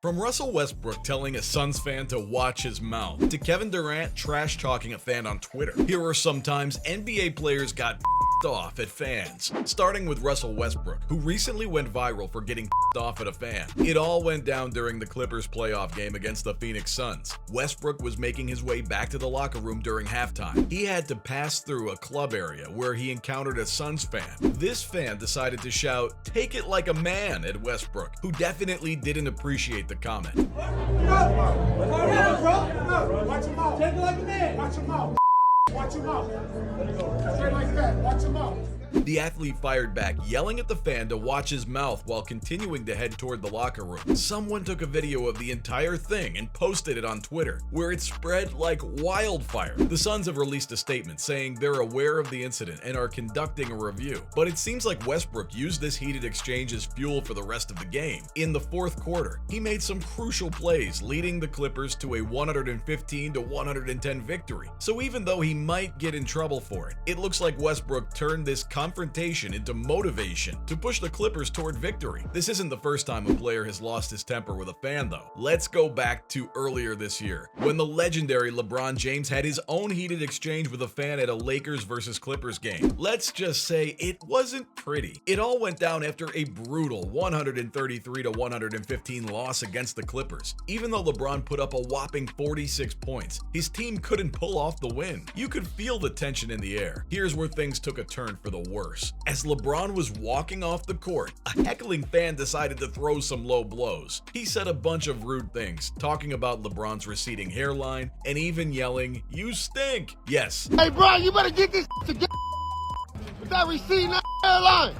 From Russell Westbrook telling a Suns fan to watch his mouth, to Kevin Durant trash-talking a fan on Twitter, here are some times NBA players got off at fans. Starting with Russell Westbrook, who recently went viral for getting off at a fan. It all went down during the Clippers playoff game against the Phoenix Suns. Westbrook was making his way back to the locker room during halftime. He had to pass through a club area where he encountered a Suns fan. This fan decided to shout, "Take it like a man," at Westbrook, who definitely didn't appreciate the comment. Watch him out. Take it like a man. Watch him out. Watch him out. Straight like that. Watch him out. The athlete fired back, yelling at the fan to watch his mouth while continuing to head toward the locker room. Someone took a video of the entire thing and posted it on Twitter, where it spread like wildfire. The Suns have released a statement saying they're aware of the incident and are conducting a review. But it seems like Westbrook used this heated exchange as fuel for the rest of the game. In the fourth quarter, he made some crucial plays, leading the Clippers to a 115-110 victory. So even though he might get in trouble for it, it looks like Westbrook turned this confrontation into motivation to push the Clippers toward victory. This isn't the first time a player has lost his temper with a fan, though. Let's go back to earlier this year, when the legendary LeBron James had his own heated exchange with a fan at a Lakers versus Clippers game. Let's just say it wasn't pretty. It all went down after a brutal 133-115 loss against the Clippers. Even though LeBron put up a whopping 46 points, his team couldn't pull off the win. You could feel the tension in the air. Here's where things took a turn for the worse. As LeBron was walking off the court, a heckling fan decided to throw some low blows. He said a bunch of rude things, talking about LeBron's receding hairline and even yelling, "You stink." Yes. Hey, Brian, you better get this together with that receding hairline.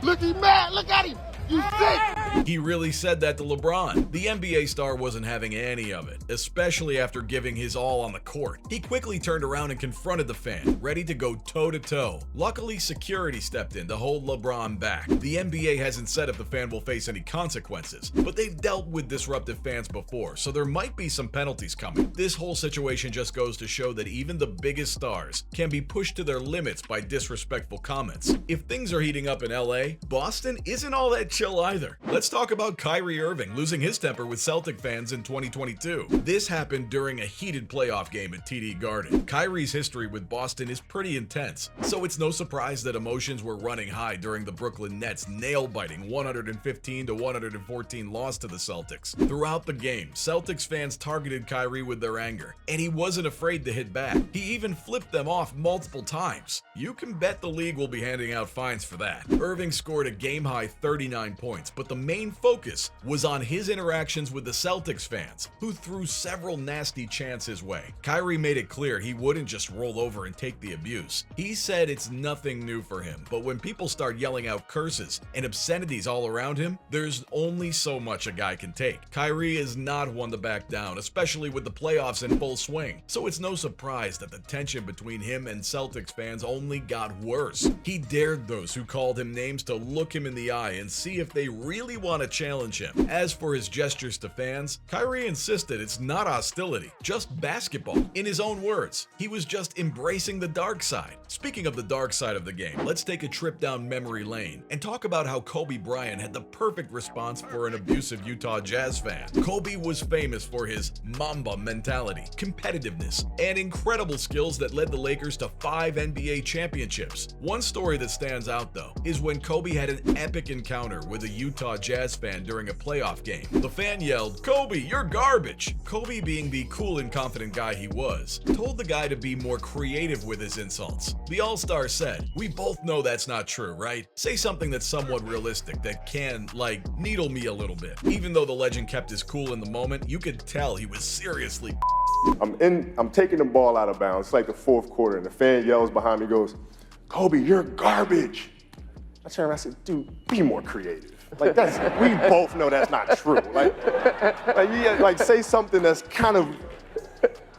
Look, he's mad. Look at him. You sick. He really said that to LeBron. The NBA star wasn't having any of it, especially after giving his all on the court. He quickly turned around and confronted the fan, ready to go toe-to-toe. Luckily, security stepped in to hold LeBron back. The NBA hasn't said if the fan will face any consequences, but they've dealt with disruptive fans before, so there might be some penalties coming. This whole situation just goes to show that even the biggest stars can be pushed to their limits by disrespectful comments. If things are heating up in LA, Boston isn't all that chill either. Let's talk about Kyrie Irving losing his temper with Celtic fans in 2022. This happened during a heated playoff game at TD Garden. Kyrie's history with Boston is pretty intense, so it's no surprise that emotions were running high during the Brooklyn Nets' nail-biting 115-114 loss to the Celtics. Throughout the game, Celtics fans targeted Kyrie with their anger, and he wasn't afraid to hit back. He even flipped them off multiple times. You can bet the league will be handing out fines for that. Irving scored a game-high 39 points, but the main focus was on his interactions with the Celtics fans, who threw several nasty chants his way. Kyrie made it clear he wouldn't just roll over and take the abuse. He said it's nothing new for him, but when people start yelling out curses and obscenities all around him, there's only so much a guy can take. Kyrie is not one to back down, especially with the playoffs in full swing, so it's no surprise that the tension between him and Celtics fans only got worse. He dared those who called him names to look him in the eye and see if they really want to challenge him. As for his gestures to fans, Kyrie insisted it's not hostility, just basketball. In his own words, he was just embracing the dark side. Speaking of the dark side of the game, let's take a trip down memory lane and talk about how Kobe Bryant had the perfect response for an abusive Utah Jazz fan. Kobe was famous for his Mamba mentality, competitiveness, and incredible skills that led the Lakers to 5 NBA championships. One story that stands out, though, is when Kobe had an epic encounter with a Utah Jazz fan during a playoff game. The fan yelled, "Kobe, you're garbage!" Kobe, being the cool and confident guy he was, told the guy to be more creative with his insults. The All-Star said, "We both know that's not true, right? Say something that's somewhat realistic that can, needle me a little bit." Even though the legend kept his cool in the moment, you could tell he was seriously I'm taking the ball out of bounds. It's like the fourth quarter, and the fan yells behind me, goes, "Kobe, you're garbage." I turned around and said, "Dude, be more creative." We both know that's not true. Say something that's kind of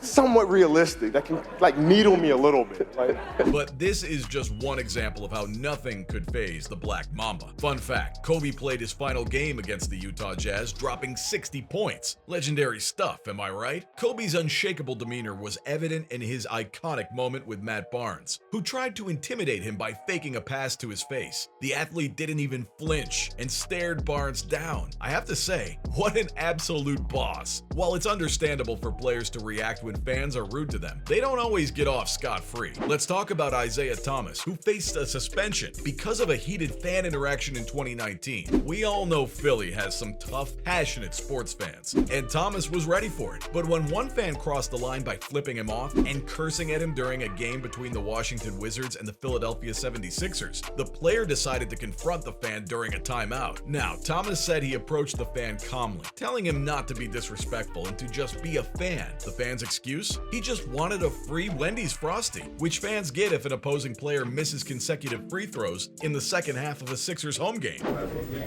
somewhat realistic, that can like needle me a little bit. Like, But this is just one example of how nothing could faze the Black Mamba. Fun fact, Kobe played his final game against the Utah Jazz, dropping 60 points. Legendary stuff, am I right? Kobe's unshakable demeanor was evident in his iconic moment with Matt Barnes, who tried to intimidate him by faking a pass to his face. The athlete didn't even flinch and stared Barnes down. I have to say, what an absolute boss. While it's understandable for players to react when fans are rude to them, they don't always get off scot-free. Let's talk about Isaiah Thomas, who faced a suspension because of a heated fan interaction in 2019. We all know Philly has some tough, passionate sports fans, and Thomas was ready for it. But when one fan crossed the line by flipping him off and cursing at him during a game between the Washington Wizards and the Philadelphia 76ers, the player decided to confront the fan during a timeout. Now, Thomas said he approached the fan calmly, telling him not to be disrespectful and to just be a fan. The fan's excuse? He just wanted a free Wendy's Frosty, which fans get if an opposing player misses consecutive free throws in the second half of a Sixers home game.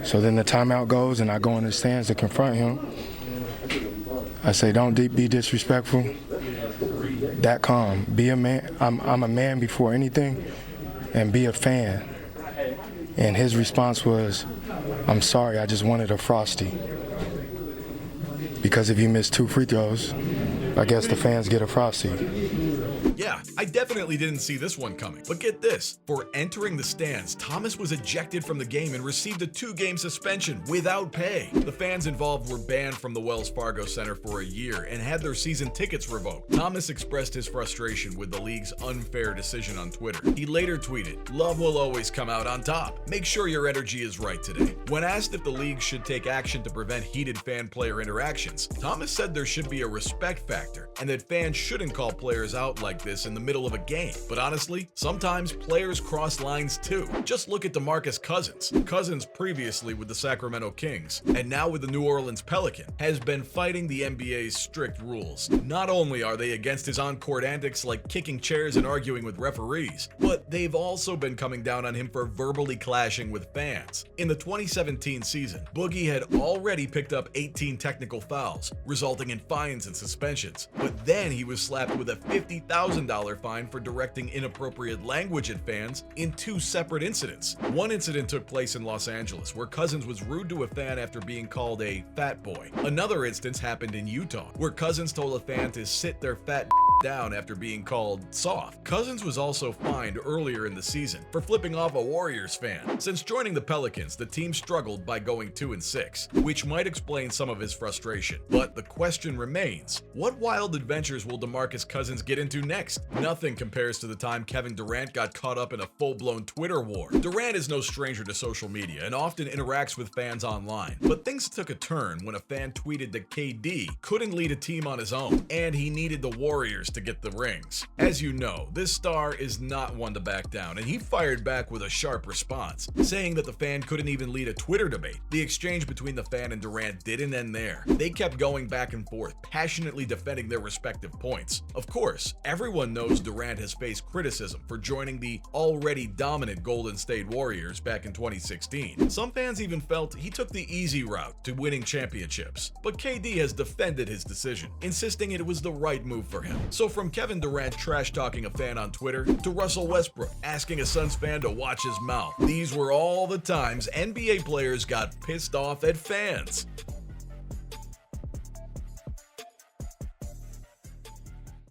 So then the timeout goes and I go in the stands to confront him. I say, don't be disrespectful. That calm. Be a man. I'm a man before anything, and be a fan. And his response was, I'm sorry, I just wanted a Frosty. Because if you miss 2 free throws, I guess the fans get a Frosty. Yeah, I definitely didn't see this one coming. But get this, for entering the stands, Thomas was ejected from the game and received a 2-game suspension without pay. The fans involved were banned from the Wells Fargo Center for a year and had their season tickets revoked. Thomas expressed his frustration with the league's unfair decision on Twitter. He later tweeted, "Love will always come out on top. Make sure your energy is right today." When asked if the league should take action to prevent heated fan-player interactions, Thomas said there should be a respect factor and that fans shouldn't call players out like this in the middle of a game. But honestly, sometimes players cross lines too. Just look at DeMarcus Cousins. Cousins, previously with the Sacramento Kings and now with the New Orleans Pelicans, has been fighting the NBA's strict rules. Not only are they against his on-court antics like kicking chairs and arguing with referees, but they've also been coming down on him for verbally clashing with fans. In the 2017 season, Boogie had already picked up 18 technical fouls, resulting in fines and suspensions. But then he was slapped with a $50,000 fine for directing inappropriate language at fans in 2 separate incidents. One incident took place in Los Angeles, where Cousins was rude to a fan after being called a fat boy. Another instance happened in Utah, where Cousins told a fan to sit their fat down after being called soft. Cousins was also fined earlier in the season for flipping off a Warriors fan. Since joining the Pelicans, the team struggled by going 2-6, which might explain some of his frustration. But the question remains, what wild adventures will DeMarcus Cousins get into next? Nothing compares to the time Kevin Durant got caught up in a full-blown Twitter war. Durant is no stranger to social media and often interacts with fans online. But things took a turn when a fan tweeted that KD couldn't lead a team on his own, and he needed the Warriors to get the rings. As you know, this star is not one to back down, and he fired back with a sharp response, saying that the fan couldn't even lead a Twitter debate. The exchange between the fan and Durant didn't end there. They kept going back and forth, passionately defending their respective points. Of course, everyone knows Durant has faced criticism for joining the already dominant Golden State Warriors back in 2016. Some fans even felt he took the easy route to winning championships, but KD has defended his decision, insisting it was the right move for him. So from Kevin Durant trash-talking a fan on Twitter to Russell Westbrook asking a Suns fan to watch his mouth, these were all the times NBA players got pissed off at fans.